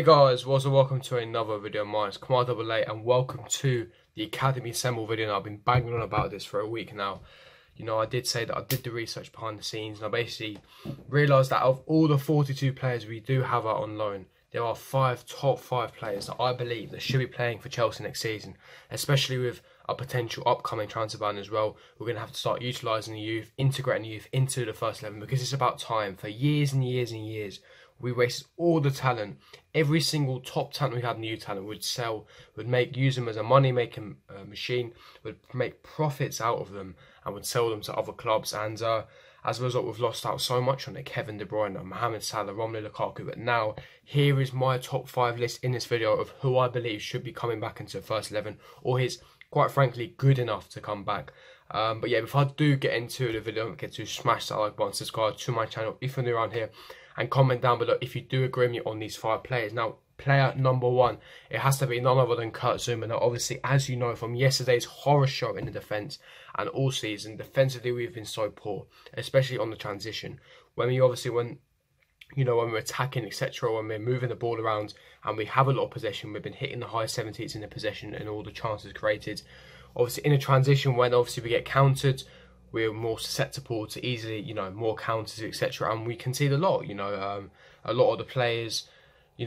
Hey guys, welcome to another video of mine. It's Kamar Double A and welcome to the Academy Assemble video. Now, I've been banging on about this for a week now. You know, I did say that I did the research behind the scenes and I basically realised that of all the 42 players we do have out on loan, there are top five players that I believe that should be playing for Chelsea next season, especially with a potential upcoming transfer ban as well. We're going to have to start utilising the youth, integrating the youth into the first 11 because it's about time. For years and years and years, we wasted all the talent. Every single top talent we had, new talent, would sell, use them as a money-making machine, would make profits out of them and would sell them to other clubs. And as a result, we've lost out so much on it. Kevin De Bruyne, Mohamed Salah, Romelu Lukaku. But now, here is my top 5 list in this video of who I believe should be coming back into the first 11, or is, quite frankly, good enough to come back. But yeah, before I do get into the video, don't forget to smash that like button, subscribe to my channel if you're new around here, and comment down below if you do agree with me on these 5 players. Now, player number 1, it has to be none other than Kurt Zouma. Now, obviously, as you know from yesterday's horror show in the defence and all season, defensively we've been so poor, especially on the transition. When we're attacking, etc., when we're moving the ball around and we have a lot of possession, we've been hitting the high 70s in the possession and all the chances created. Obviously, in a transition, when obviously we get countered, we're more susceptible to easily, more counters, etc. And we concede a lot, a lot of the players,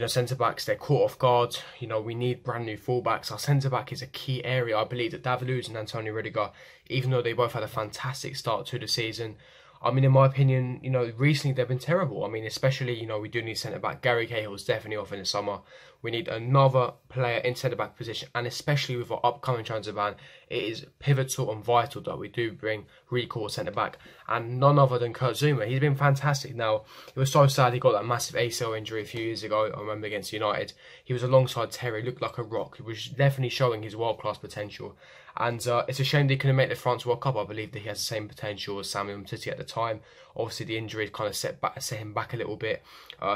centre-backs, they're caught off guard. We need brand new fullbacks. Our centre-back is a key area. I believe that David Luiz and Antonio Rudiger, even though they both had a fantastic start to the season, I mean, in my opinion, recently they've been terrible. I mean, especially, we do need centre-back. Gary Cahill's definitely off in the summer. We need another player in centre-back position, and especially with our upcoming transfer ban, it is pivotal and vital that we do bring recall centre-back, and none other than Kurt Zouma. He's been fantastic. Now, it was so sad he got that massive ACL injury a few years ago, I remember, against United. He was alongside Terry, looked like a rock. He was definitely showing his world-class potential. And it's a shame they couldn't make the France World Cup. I believe that he has the same potential as Samuel Umtiti at the time. Obviously, the injury kind of set him back a little bit.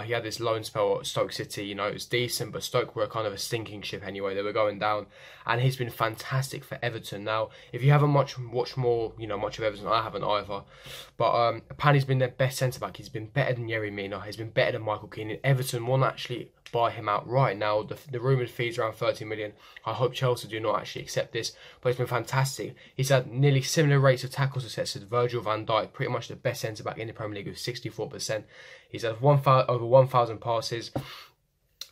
He had this loan spell at Stoke City. It was decent, but Stoke were kind of a sinking ship anyway. They were going down. And he's been fantastic for Everton. Now, if you haven't watched much of Everton, I haven't either. But apparently he's been their best centre-back. He's been better than Yerry Mina. He's been better than Michael Keane. Everton won't actually buy him out right now. The rumoured fees around 30 million. I hope Chelsea do not actually accept this, but it's been fantastic. He's had nearly similar rates of tackle success as Virgil van Dijk, pretty much the best centre-back in the Premier League with 64%. He's had over 1,000 passes,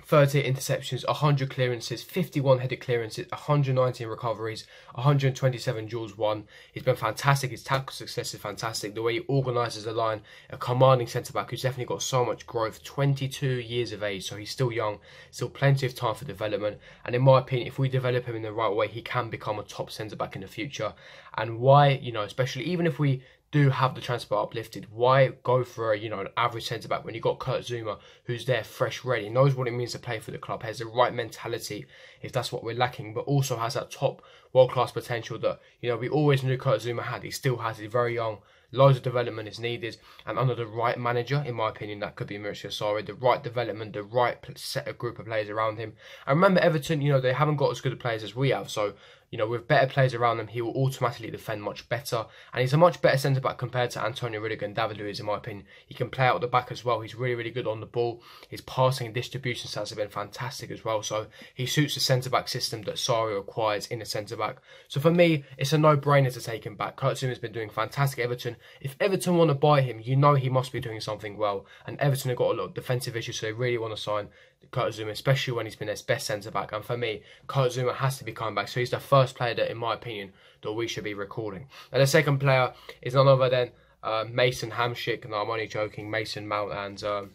30 interceptions, 100 clearances, 51 headed clearances, 119 recoveries, 127 duels won. He's been fantastic. His tackle success is fantastic. The way he organises the line, a commanding centre-back who's definitely got so much growth, 22 years of age, so he's still young, still plenty of time for development. And in my opinion, if we develop him in the right way, he can become a top centre-back in the future. And why, especially even if we do have the transfer uplifted, why go for an average centre-back when you've got Kurt Zouma, who's there fresh, ready, knows what it means to play for the club, has the right mentality if that's what we're lacking, but also has that top world-class potential that, we always knew Kurt Zouma had. He still has. He's very young. Loads of development is needed, and under the right manager, in my opinion, that could be Maurizio Sarri, the right development, the right set of group of players around him. And remember, Everton, they haven't got as good of players as we have, so with better players around him, he will automatically defend much better. And he's a much better centre-back compared to Antonio Rudiger and David Luiz, in my opinion. He can play out the back as well. He's really, really good on the ball. His passing and distribution stats have been fantastic as well. So he suits the centre-back system that Sarri requires in a centre-back. So for me, it's a no-brainer to take him back. Kurt Zouma has been doing fantastic at Everton. If Everton want to buy him, he must be doing something well. And Everton have got a lot of defensive issues, so they really want to sign Kurt Zouma, especially when he's been their best centre-back. And for me, Kurt Zouma has to be coming back. So he's the first player that, in my opinion, that we should be recalling. And the second player is none other than Mason Hamsik. No, I'm only joking, Mason Mount. And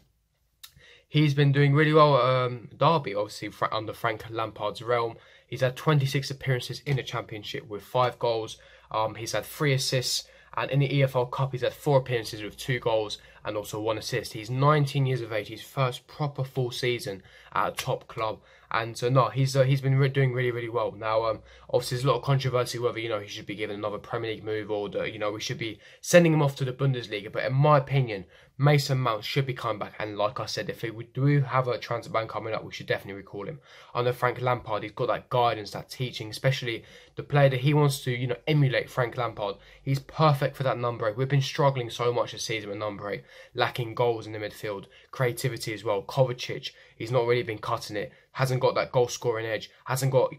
he's been doing really well at Derby, obviously, under Frank Lampard's realm. He's had 26 appearances in the Championship with 5 goals. He's had 3 assists. And in the EFL Cup, he's had 4 appearances with 2 goals and also 1 assist. He's 19 years of age, his first proper full season at a top club. And no, he's been doing really well. Now, obviously, there's a lot of controversy whether he should be given another Premier League move or we should be sending him off to the Bundesliga. But in my opinion, Mason Mount should be coming back. And like I said, if we do have a transfer ban coming up, we should definitely recall him. Under Frank Lampard, he's got that guidance, that teaching, especially the player that he wants to emulate. Frank Lampard, he's perfect for that number 8. We've been struggling so much this season with number 8, lacking goals in the midfield, creativity as well. Kovacic, he's not really been cutting it, hasn't got that goal scoring edge,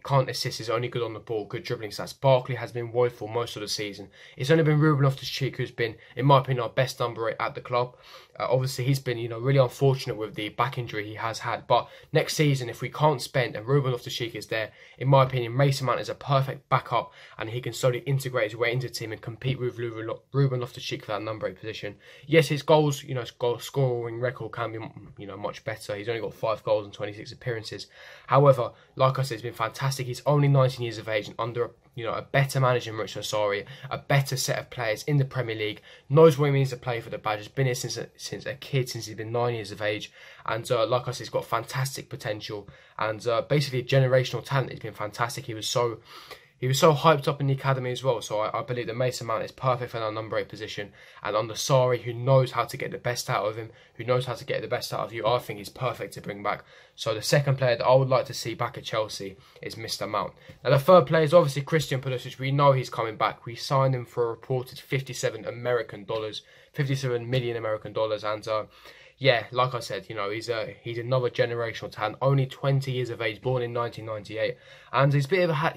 can't assist, is only good on the ball, good dribbling stats. Barkley has been woeful most of the season. It's only been Ruben Loftus-Cheek who's been, in my opinion, our best number 8 at the club. Obviously, he's been, really unfortunate with the back injury he has had. But next season, if we can't spend and Ruben Loftus-Cheek is there, in my opinion, Mason Mount is a perfect backup, and he can slowly integrate his way into the team and compete with Ruben Loftus-Cheek for that number 8 position. Yes, his goals, his goal scoring record can be, much better. He's only got 5 goals and 26 appearances. However, like I said, he's been fantastic. He's only 19 years of age and under a better manager than Maurizio Sarri, a better set of players in the Premier League, knows what it means to play for the Badgers, been here since a kid, since he's been 9 years of age, and like I said, he's got fantastic potential, and basically a generational talent. He's been fantastic. He was so hyped up in the academy as well, so I believe that Mason Mount is perfect for that number 8 position, and under Sarri, who knows how to get the best out of him, who knows how to get the best out of you, I think he's perfect to bring back. So the second player that I would like to see back at Chelsea is Mr. Mount. Now the third player is obviously Christian Pulisic. We know he's coming back. We signed him for a reported $57 million American dollars, and yeah, like I said, he's another generational talent, only 20 years of age, born in 1998, and he's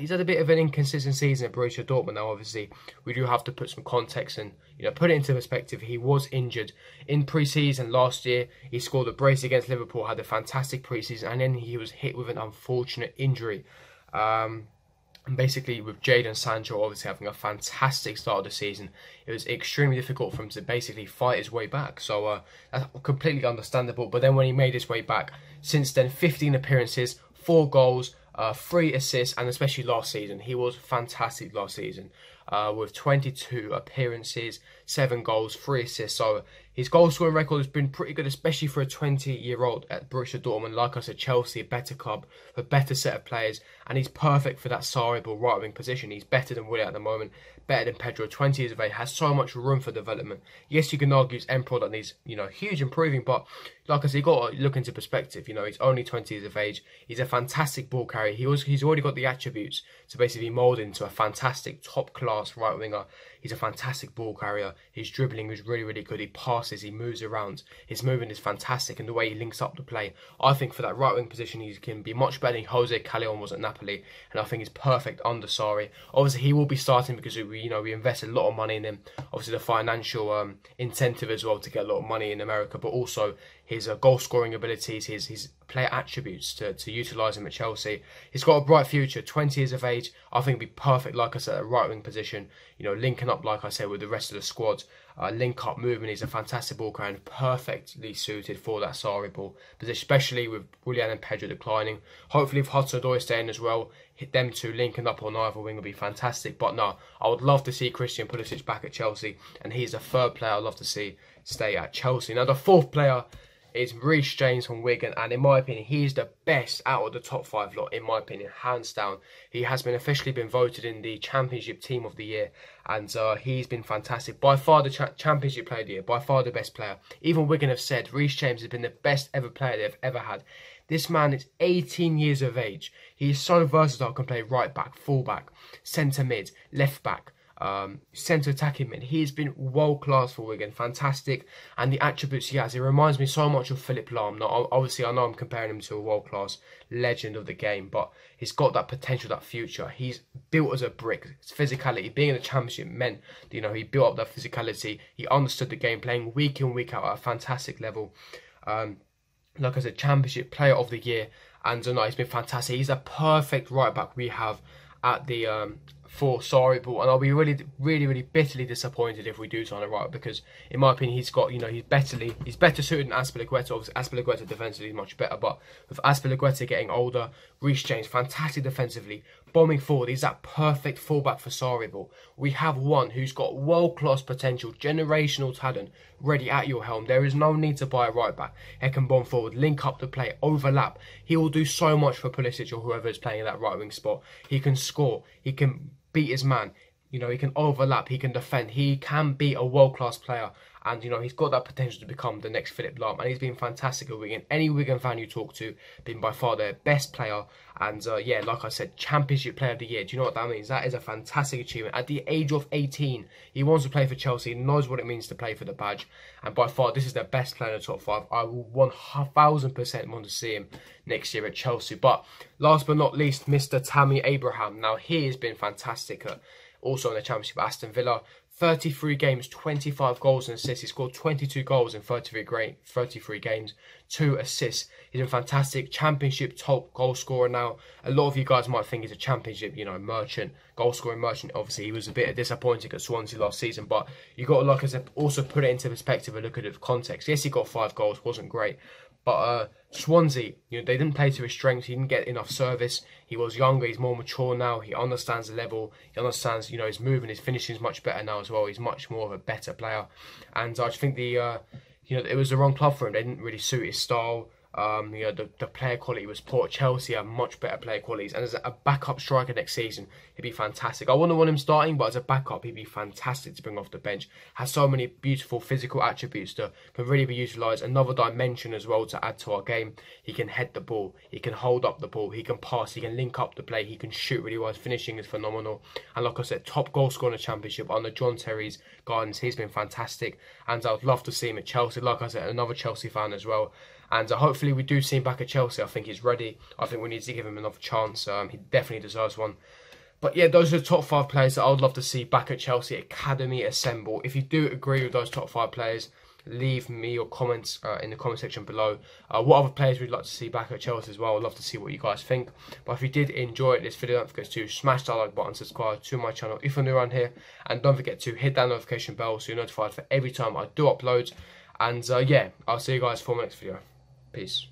had a bit of an inconsistent season at Borussia Dortmund. Now, obviously, we do have to put some context and put it into perspective. He was injured in pre-season last year. He scored a brace against Liverpool, had a fantastic pre-season, and then he was hit with an unfortunate injury. And basically, with Jadon Sancho obviously having a fantastic start of the season, it was extremely difficult for him to basically fight his way back. So that's completely understandable. But then when he made his way back, since then, 15 appearances, 4 goals, 3 assists, and especially last season, he was fantastic last season. With 22 appearances, 7 goals, 3 assists. So his goal scoring record has been pretty good, especially for a 20-year-old at Borussia Dortmund. Like I said, Chelsea, a better club, a better set of players, and he's perfect for that Sarri right wing position. He's better than Willian at the moment, better than Pedro. 20 years of age, has so much room for development. Yes, you can argue it's end product needs huge improving, but like I said, you got to look into perspective. He's only 20 years of age. He's a fantastic ball carrier. He's already got the attributes to basically mould into a fantastic top class right winger. He's a fantastic ball carrier. His dribbling is really good. He passes, he moves around. His movement is fantastic, and the way he links up the play, I think for that right wing position, he can be much better than Jose Callejon was at Napoli, and I think he's perfect under Sarri. Obviously, he will be starting because we invested a lot of money in him. Obviously, the financial incentive as well to get a lot of money in America, but also his goal scoring abilities, his player attributes to utilise him at Chelsea. He's got a bright future, 20 years of age. I think he'd be perfect, like I said, at right wing position, linking up, like I said, with the rest of the squad. Link up movement, he's a fantastic ball carrier and perfectly suited for that Sarri ball position, especially with Willian and Pedro declining. Hopefully if Hudson-Odoi staying as well, hit them two linking up on either wing would be fantastic. But no, I would love to see Christian Pulisic back at Chelsea, and he's the third player I'd love to see stay at Chelsea. Now the fourth player is Reece James from Wigan, and in my opinion, he's the best out of the top 5 lot, in my opinion, hands down. He has been officially been voted in the Championship Team of the Year, and he's been fantastic. By far the Championship Player of the Year, by far the best player. Even Wigan have said Reece James has been the best ever player they've ever had. This man is 18 years of age. He is so versatile, can play right back, full back, centre mid, left back, centre attacking mid. He has been world class for Wigan, fantastic, and the attributes he has, it reminds me so much of Philipp Lahm. Now, obviously I know I'm comparing him to a world class legend of the game, but he's got that potential, that future. He's built as a brick. His physicality, being in the Championship meant he built up that physicality. He understood the game, playing week in, week out at a fantastic level. Like I said, Championship Player of the Year, and no, he's been fantastic. He's a perfect right back we have at the for Sarri ball, and I'll be really bitterly disappointed if we do sign a right, because in my opinion he's got he's better suited than Azpilicueta. Obviously Azpilicueta defensively is much better, but with Azpilicueta getting older, Reece James fantastic defensively, bombing forward. He's that perfect fullback for Sarri. We have one who's got world-class potential, generational talent ready at your helm. There is no need to buy a right back. He can bomb forward, link up the play, overlap. He will do so much for Pulisic or whoever is playing in that right wing spot. He can score. He can beat his man. You know, he can overlap, he can defend, he can be a world-class player. And, you know, he's got that potential to become the next Philipp Lahm. And he's been fantastic at Wigan. Any Wigan fan you talk to, been by far their best player. And, yeah, like I said, Championship Player of the Year. Do you know what that means? That is a fantastic achievement. At the age of 18, he wants to play for Chelsea. He knows what it means to play for the badge. And by far, this is their best player in the top 5. I will 1000% want to see him next year at Chelsea. But last but not least, Mr. Tammy Abraham. Now, he has been fantastic at also in the Championship, Aston Villa. 33 games, 25 goals and assists. He scored 22 goals in 33 games, 2 assists. He's been fantastic. Championship top goal scorer now. A lot of you guys might think he's a Championship, you know, merchant, goal scoring merchant. Obviously, he was a bit disappointing at Swansea last season, but you got to, like I said, also put it into perspective and look at the context. Yes, he got 5 goals, wasn't great. But Swansea, you know, they didn't play to his strengths. He didn't get enough service. He was younger. He's more mature now. He understands the level. He understands, you know, his moving, his finishing is much better now as well. He's much more of a better player. And I just think you know, it was the wrong club for him. They didn't really suit his style. You know, the player quality was poor. Chelsea have much better player qualities, and as a backup striker next season, he'd be fantastic. I wouldn't want him starting, but as a backup, he'd be fantastic to bring off the bench. Has so many beautiful physical attributes that can really be utilised. Another dimension as well to add to our game. He can head the ball, he can hold up the ball, he can pass, he can link up the play, he can shoot really well. His finishing is phenomenal, and like I said, top goal scorer in the Championship under John Terry's guidance. He's been fantastic, and I'd love to see him at Chelsea. Like I said, another Chelsea fan as well. And hopefully we do see him back at Chelsea. I think he's ready. I think we need to give him another chance. He definitely deserves one. But yeah, those are the top 5 players that I would love to see back at Chelsea Academy Assemble. If you do agree with those top 5 players, leave me your comments in the comment section below. What other players would you like to see back at Chelsea as well? I'd love to see what you guys think. But if you did enjoy this video, don't forget to smash that like button, subscribe to my channel if you're new around here. And don't forget to hit that notification bell so you're notified for every time I do upload. And yeah, I'll see you guys for my next video. Peace.